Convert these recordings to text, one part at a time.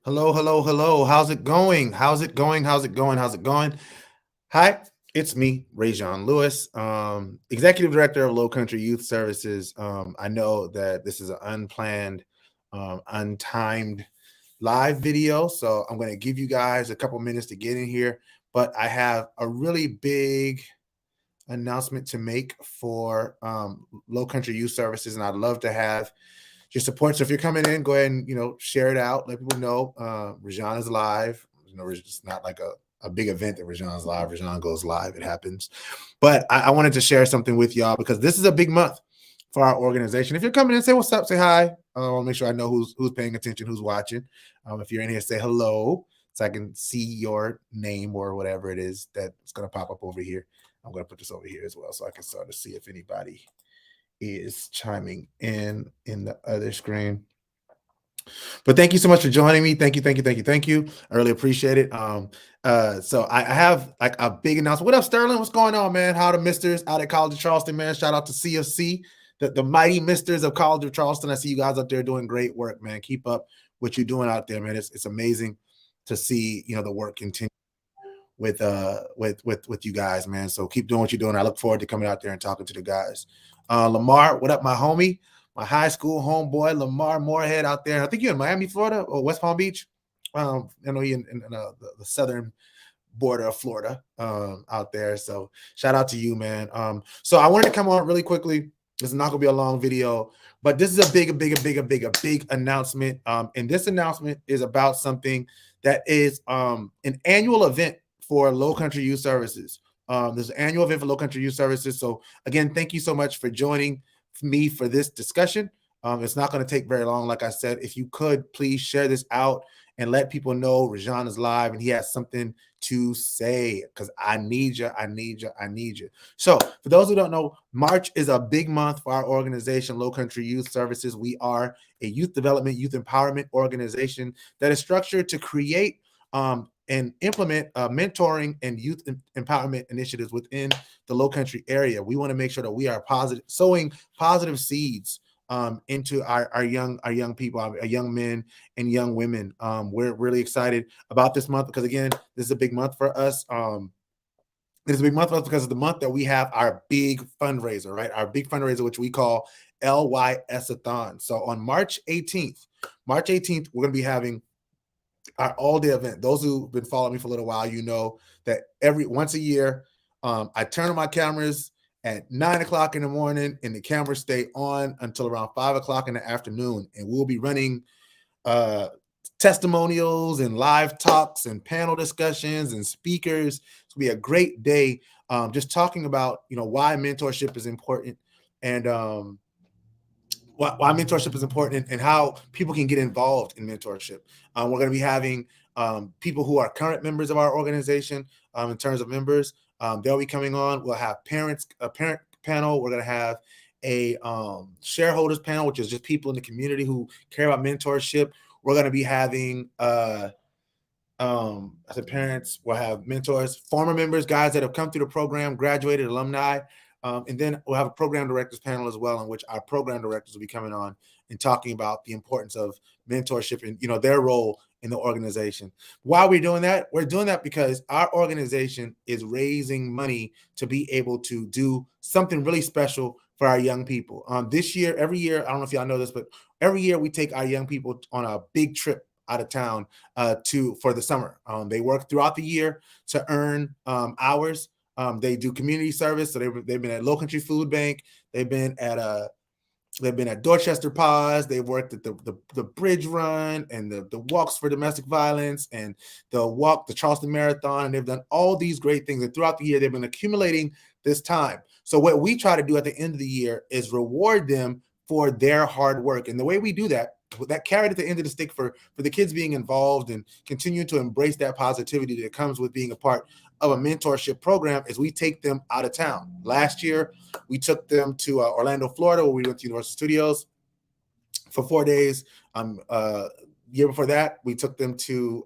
Hello, hello, hello. How's it going? How's it going? How's it going? How's it going? Hi, it's me, Rajon Lewis, Executive Director of Lowcountry Youth Services. I know that this is an unplanned, untimed live video, so I'm going to give you guys a couple minutes to get in here. But I have a really big announcement to make for Lowcountry Youth Services, and I'd love to have your support. So if you're coming in, go ahead and share it out. Let people know Rajon is live. It's not like a big event that Rajon's live. Rajon goes live. It happens. But I wanted to share something with y'all because this is a big month for our organization. If you're coming in, say what's up, say hi. I want to make sure I know who's paying attention, who's watching. If you're in here, say hello so I can see your name or whatever it is that's going to pop up over here. I'm going to put this over here as well so I can start to see if anybody is chiming in the other screen. But thank you so much for joining me. Thank you. I really appreciate it. So I have like a big announcement. What up, Sterling? What's going on, man? How the Misters out at College of Charleston, man? Shout out to CFC, the mighty Misters of College of Charleston. I see you guys up there doing great work, man. Keep up what you're doing out there, man. It's amazing to see the work continue with you guys, man. So keep doing what you're doing. I look forward to coming out there and talking to the guys. Lamar, what up, my homie? My high school homeboy, Lamar Moorhead out there. I think you're in Miami, Florida, or West Palm Beach. I know you're in the southern border of Florida out there. So shout out to you, man. So I wanted to come on really quickly. This is not going to be a long video, but this is a big announcement. And this announcement is about something that is an annual event for Lowcountry Youth Services. There's an annual event for Lowcountry Youth Services. So again, thank you so much for joining me for this discussion. It's not going to take very long. Like I said, if you could please share this out and let people know Rajon is live and he has something to say, because I need you. So for those who don't know, March is a big month for our organization, Lowcountry Youth Services. We are a youth development, youth empowerment organization that is structured to create and implement mentoring and youth empowerment initiatives within the Lowcountry area. We want to make sure that we are sowing positive seeds into our young people, our young men and young women. We're really excited about this month because, again, this is a big month for us. It is a big month for us because of the month that we have our big fundraiser, right? Our big fundraiser, which we call LYS-a-thon. So on March 18th, we're going to be having our all-day event. Those who've been following me for a little while, you know that once a year, I turn on my cameras at 9 o'clock in the morning, and the cameras stay on until around 5 o'clock in the afternoon. And we'll be running testimonials and live talks and panel discussions and speakers. It'll be a great day, just talking about why mentorship is important and why mentorship is important and how people can get involved in mentorship. We're going to be having people who are current members of our organization in terms of members. They'll be coming on. We'll have a parent panel. We're going to have a shareholders panel, which is just people in the community who care about mentorship. We're going to be having, I said parents, we'll have mentors, former members, guys that have come through the program, graduated, alumni. And then we'll have a program directors panel as well, in which our program directors will be coming on and talking about the importance of mentorship and their role in the organization. Why are we doing that? We're doing that because our organization is raising money to be able to do something really special for our young people. This year, every year, I don't know if y'all know this, but every year we take our young people on a big trip out of town for the summer. They work throughout the year to earn hours. They do community service. So they've been at Lowcountry Food Bank. They've been at Dorchester Pause. They've worked at the Bridge Run and the Walks for Domestic Violence and the Charleston Marathon. And they've done all these great things. And throughout the year, they've been accumulating this time. So what we try to do at the end of the year is reward them for their hard work. And the way we do that carrot at the end of the stick for the kids being involved and continue to embrace that positivity that comes with being a part of a mentorship program is we take them out of town. Last year, we took them to Orlando, Florida, where we went to Universal Studios for 4 days. Year before that, we took them to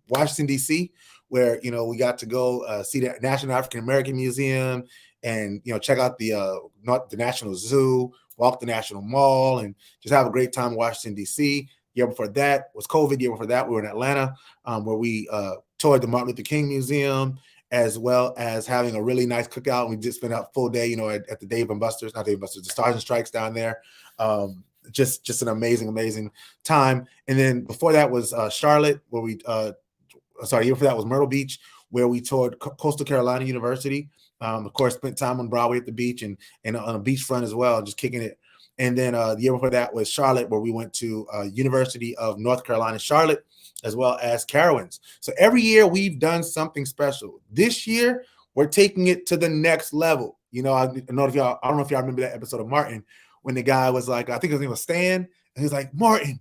Washington, D.C., where, we got to go see the National African American Museum and, check out the National Zoo, walk the National Mall, and just have a great time in Washington, D.C. Year before that was COVID. Year before that, we were in Atlanta, where we toured the Martin Luther King Museum, as well as having a really nice cookout. We just spent a full day, at the Dave and Buster's, not Dave and Buster's, the Stars and Strikes down there. Just an amazing time. And then before that was Charlotte, where we year before that was Myrtle Beach, where we toured Coastal Carolina University. Of course, spent time on Broadway at the beach and on a beachfront as well, just kicking it. And then the year before that was Charlotte, where we went to University of North Carolina, Charlotte, as well as Carowinds. So every year we've done something special. This year, we're taking it to the next level. I don't know if y'all remember that episode of Martin when the guy was like, I think his name was Stan, and he's like, Martin,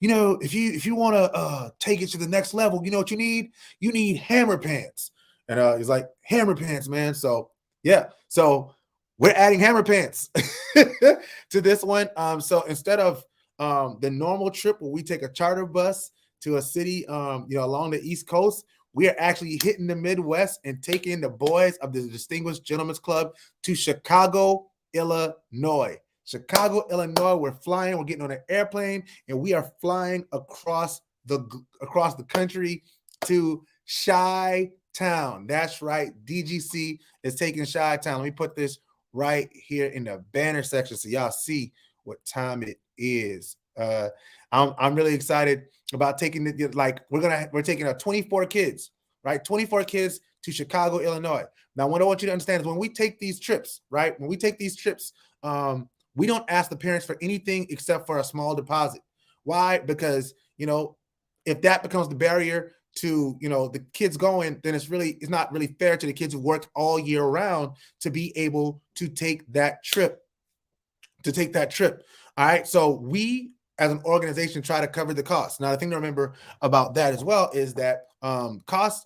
if you want to take it to the next level, you know what you need? You need hammer pants. And he's like, hammer pants, man. So yeah, so we're adding hammer pants to this one. So instead of the normal trip where we take a charter bus to a city, along the East Coast, we are actually hitting the Midwest and taking the boys of the Distinguished Gentlemen's Club to Chicago, Illinois. Chicago, Illinois. We're flying. We're getting on an airplane, and we are flying across the country to Chi-Town. That's right. DGC is taking Chi-Town. Let me put this right here in the banner section so y'all see what time it is. I'm really excited about taking it. Like we're taking 24 kids, right? 24 kids to Chicago, Illinois. Now, what I want you to understand is when we take these trips, right? When we take these trips, we don't ask the parents for anything except for a small deposit. Why? Because, if that becomes the barrier to, the kids going, then it's not really fair to the kids who work all year round to be able to take that trip. All right. So we, as an organization, try to cover the cost. Now, the thing to remember about that as well is that costs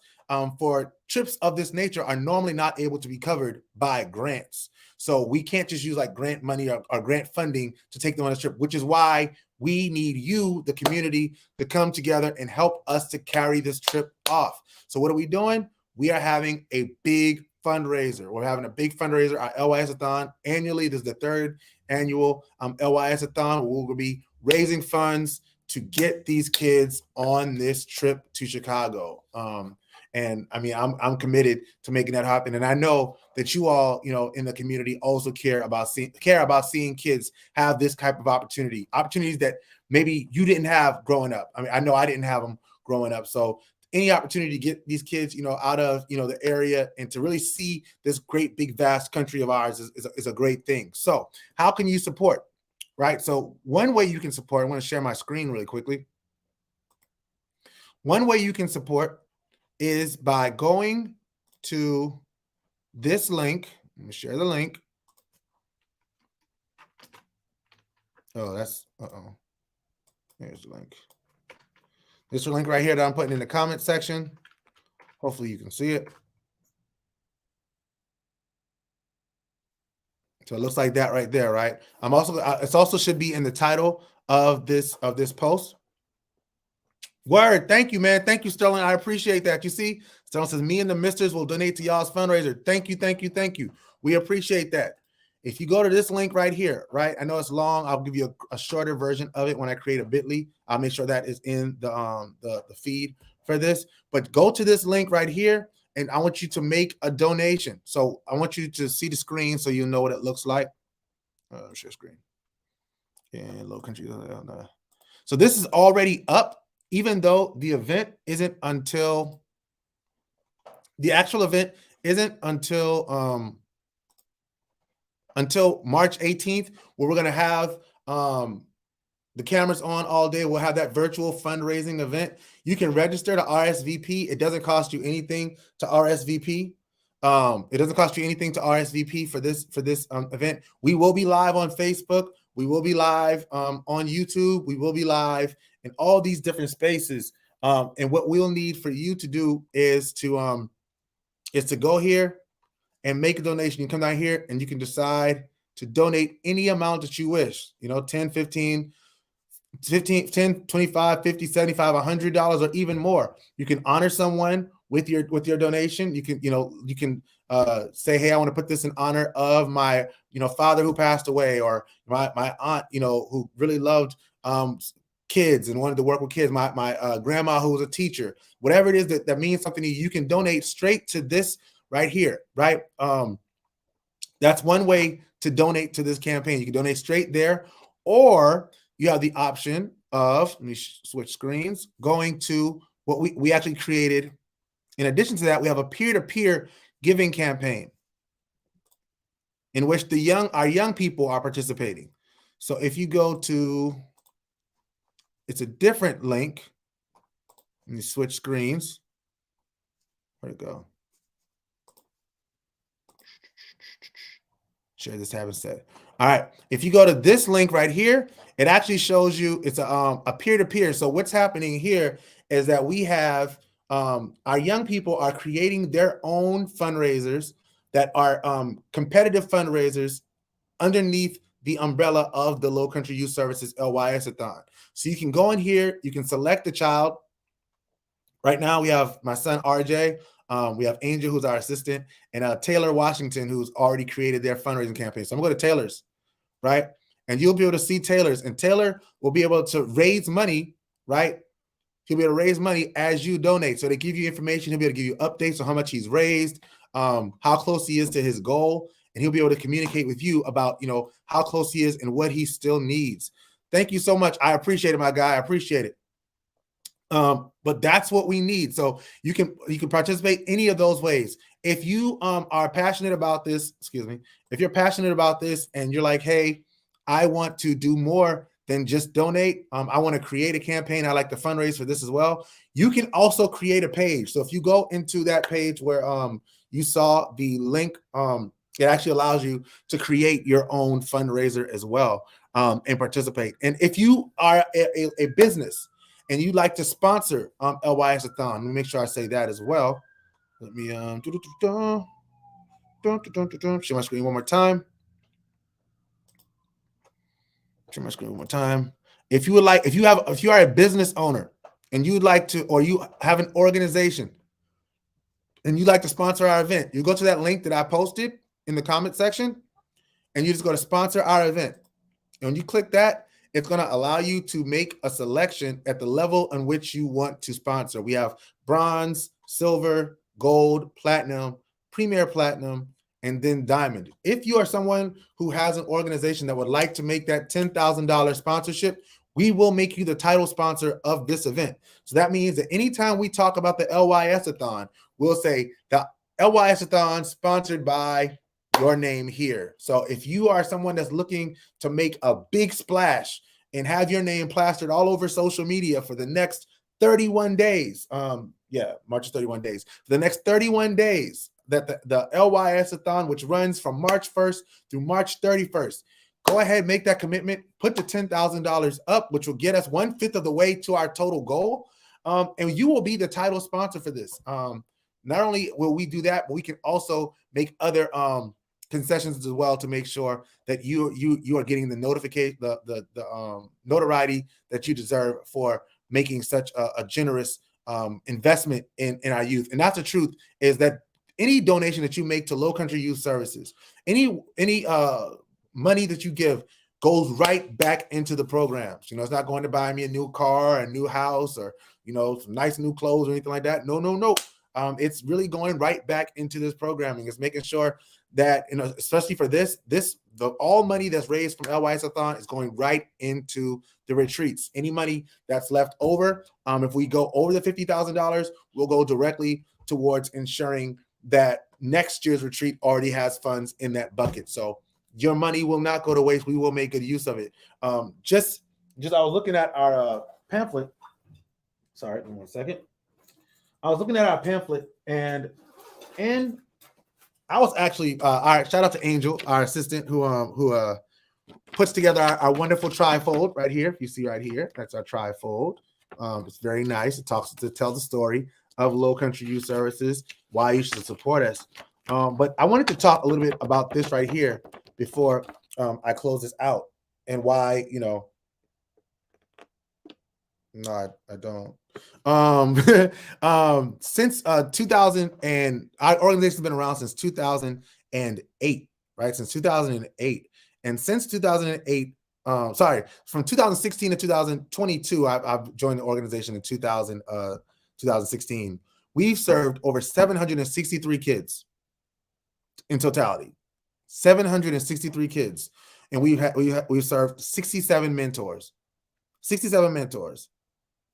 for trips of this nature are normally not able to be covered by grants. So we can't just use like grant money or grant funding to take them on a trip, which is why we need you, the community, to come together and help us to carry this trip off. So what are we doing? We are having a big fundraiser. We're having a big fundraiser, our LYS-a-thon annually. This is the third annual LYS-a-thon. We will be raising funds to get these kids on this trip to Chicago. And I mean, I'm committed to making that happen. And I know that you all, in the community also care about seeing kids have this type of opportunities that maybe you didn't have growing up. I mean, I know I didn't have them growing up. So any opportunity to get these kids, out of, the area and to really see this great, big, vast country of ours is a great thing. So how can you support, right? So one way you can support, I want to share my screen really quickly. One way you can support is by going to this link. Let me share the link. Oh, there's the link. This is the link right here that I'm putting in the comment section. Hopefully you can see it. So it looks like that right there, right? It also should be in the title of this post. Word. Thank you, man. Thank you, Sterling. I appreciate that. You see, Sterling says, me and the misters will donate to y'all's fundraiser. Thank you. We appreciate that. If you go to this link right here, right? I know it's long. I'll give you a shorter version of it when I create a bit.ly. I'll make sure that is in the feed for this. But go to this link right here, and I want you to make a donation. So I want you to see the screen so you know what it looks like. Share screen. And Lowcountry. So this is already up. Even though the actual event isn't until March 18th, where we're going to have the cameras on all day. We'll have that virtual fundraising event. You can register to RSVP. It doesn't cost you anything to RSVP. It doesn't cost you anything to RSVP for this event. We will be live on Facebook. We will be live on YouTube. We will be live in all these different spaces. And what we'll need for you to do is to go here and make a donation. You come down here and you can decide to donate any amount that you wish, 10, 15, 10, 25, 50, 75, $100, or even more. You can honor someone with your donation. You can say, hey, I want to put this in honor of my father who passed away, or my aunt who really loved kids and wanted to work with kids, my grandma who was a teacher, whatever it is that means something to you, you can donate straight to this right here, right? That's one way to donate to this campaign. You can donate straight there, or you have the option of, let me switch screens, going to what we actually created. In addition to that, we have a peer-to-peer giving campaign in which our young people are participating. So if you go to, it's a different link. Let me switch screens. Where'd it go? Share this tab instead. All right. If you go to this link right here, it actually shows you it's a peer-to-peer. So what's happening here is that we have our young people are creating their own fundraisers that are competitive fundraisers underneath the umbrella of the Lowcountry Youth Services LYS-a-thon. So you can go in here, you can select the child. Right now we have my son RJ, we have Angel, who's our assistant, and Taylor Washington, who's already created their fundraising campaign. So I'm going to go to Taylor's, right? And you'll be able to see Taylor's, and Taylor will be able to raise money, right? He'll be able to raise money as you donate. So they give you information. He'll be able to give you updates on how much he's raised, how close he is to his goal, and he'll be able to communicate with you about, how close he is and what he still needs. Thank you so much. I appreciate it, my guy. I appreciate it. But that's what we need. So you can participate any of those ways. If you are passionate about this, if you're passionate about this and you're like, hey, I want to do more than just donate. I want to create a campaign. I like to fundraise for this as well. You can also create a page. So if you go into that page where you saw the link, it actually allows you to create your own fundraiser as well and participate. And if you are a business and you'd like to sponsor LYS-a-thon, let me make sure I say that as well. Let me share my screen one more time. Share my screen one more time. If you are a business owner and you'd like to, or you have an organization and you'd like to sponsor our event, you go to that link that I posted in the comment section and you just go to sponsor our event. And when you click that, it's going to allow you to make a selection at the level in which you want to sponsor. We have bronze, silver, gold, platinum, premier platinum, and then diamond. If you are someone who has an organization that would like to make that $10,000 sponsorship, we will make you the title sponsor of this event. So that means that anytime we talk about the LYS-a-thon, we'll say the LYS-a-thon sponsored by your name here. So if you are someone that's looking to make a big splash and have your name plastered all over social media for the next 31 days, March is 31 days, for the next 31 days, that the LYS-a-thon, which runs from March 1st through March 31st, go ahead, make that commitment, put the $10,000 up, which will get us 1/5 of the way to our total goal. And you will be the title sponsor for this. Not only will we do that, but we can also make other concessions as well to make sure that you are getting the notification, the notoriety that you deserve for making such a generous investment in our youth. And that's the truth, is that any donation that you make to Lowcountry Youth Services, any money that you give goes right back into the programs. It's not going to buy me a new car, a new house, or some nice new clothes or anything like that. No. It's really going right back into this programming. It's making sure that, especially for all money that's raised from LYS-a-thon is going right into the retreats. Any money that's left over, if we go over the $50,000, will go directly towards ensuring that next year's retreat already has funds in that bucket. So your money will not go to waste. We will make good use of it. I was looking at our pamphlet. Sorry, one second. I was looking at our pamphlet, and I was actually shout out to Angel, our assistant, who puts together our wonderful trifold right here. If you see right here, that's our trifold. It's very nice. It tells the story of Lowcountry Youth Services, why you should support us. But I wanted to talk a little bit about this right here before I close this out, and why, no, I don't. Since 2000, and our organization's been around since 2008, right? Since 2008. And since 2008, sorry, from 2016 to 2022, I've joined the organization in 2016. We've served over 763 kids in totality. 763 kids, and we've served 67 mentors. 67 mentors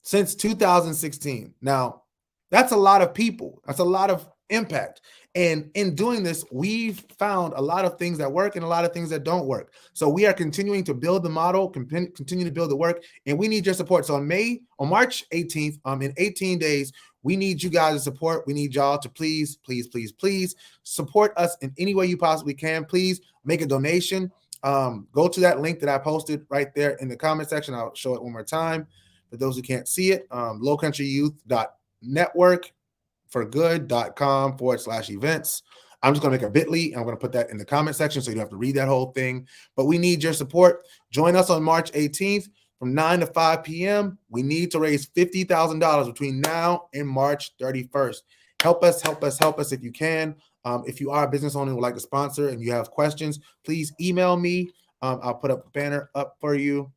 since 2016. Now, that's a lot of people. That's a lot of impact. And in doing this, we've found a lot of things that work and a lot of things that don't work. So we are continuing to build the model, continue to build the work, and we need your support. So on March 18th, in 18 days, we need you guys' support. We need y'all to please, please, please, please support us in any way you possibly can. Please make a donation. Go to that link that I posted right there in the comment section. I'll show it one more time for those who can't see it. lowcountryyouth.networkforgood.com/events. I'm just going to make a bit.ly. I'm going to put that in the comment section so you don't have to read that whole thing. But we need your support. Join us on March 18th from 9 to 5 p.m. We need to raise $50,000 between now and March 31st. Help us, help us, help us if you can. If you are a business owner who would like to sponsor and you have questions, please email me. I'll put up a banner up for you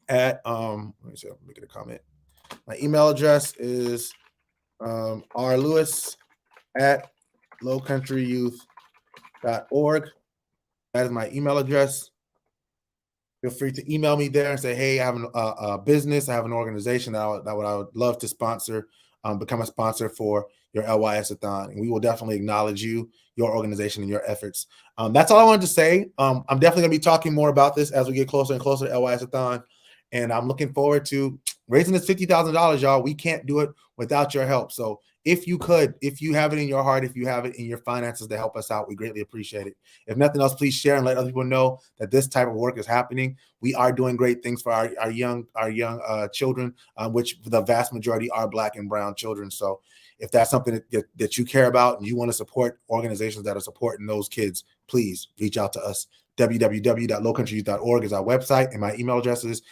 at, let me see, I'll make it a comment. My email address is rlewis@lowcountryyouth.org. That is my email address. Feel free to email me there and say, hey, I have a business, I have an organization that I would love to sponsor, become a sponsor for your LYS-a-thon. And we will definitely acknowledge you, your organization, and your efforts. That's all I wanted to say. I'm definitely going to be talking more about this as we get closer and closer to LYS-a-thon. And I'm looking forward to raising this $50,000, y'all. We can't do it without your help. So if you have it in your heart, if you have it in your finances to help us out, we greatly appreciate it. If nothing else, please share and let other people know that this type of work is happening. We are doing great things for our young children, which the vast majority are Black and brown children. So if that's something that you care about and you want to support organizations that are supporting those kids, please reach out to us. www.lowcountryyouth.org is our website, and my email address is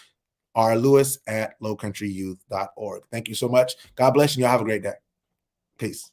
rlewis@lowcountryyouth.org. Thank you so much. God bless you. Y'all have a great day. Peace.